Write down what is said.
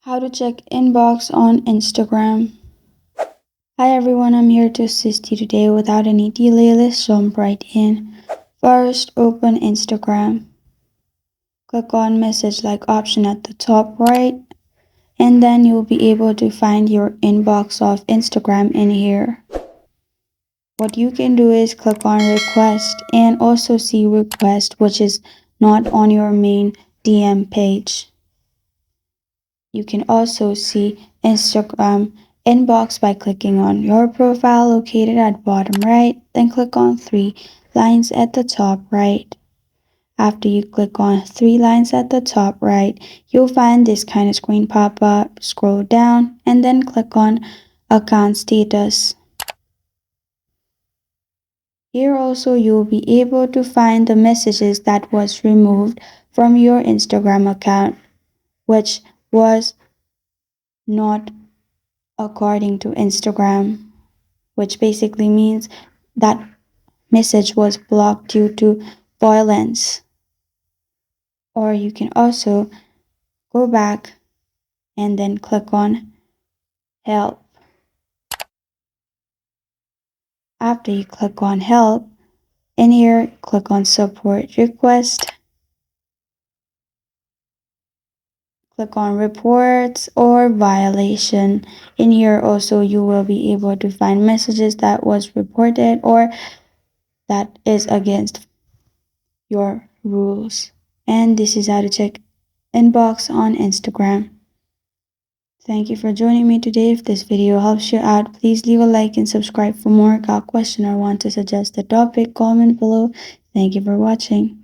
How to check inbox on Instagram. Hi everyone, I'm here to assist you today. Without any delay, let's jump right in. First, open Instagram. Click on message like option at the top right, and then you'll be able to find your inbox of Instagram in here. What you can do is click on request and also see request, which is not on your main DM page. You can also see Instagram inbox by clicking on your profile located at bottom right, then click on three lines at the top right. After you click on three lines at the top right, you'll find this kind of screen pop up. Scroll down and then click on account status. Here also you'll be able to find the messages that was removed from your Instagram account, which was not according to Instagram, which basically means that message was blocked due to violence. Or you can also go back and then click on help. After you click on help, in here, click on support request. Click on reports or violation. In here also you will be able to find messages that was reported or that is against your rules. And this is how to check inbox on Instagram. Thank you for joining me today. If this video helps you out, please leave a like and subscribe for more. Got a question or want to suggest a topic, comment below. Thank you for watching.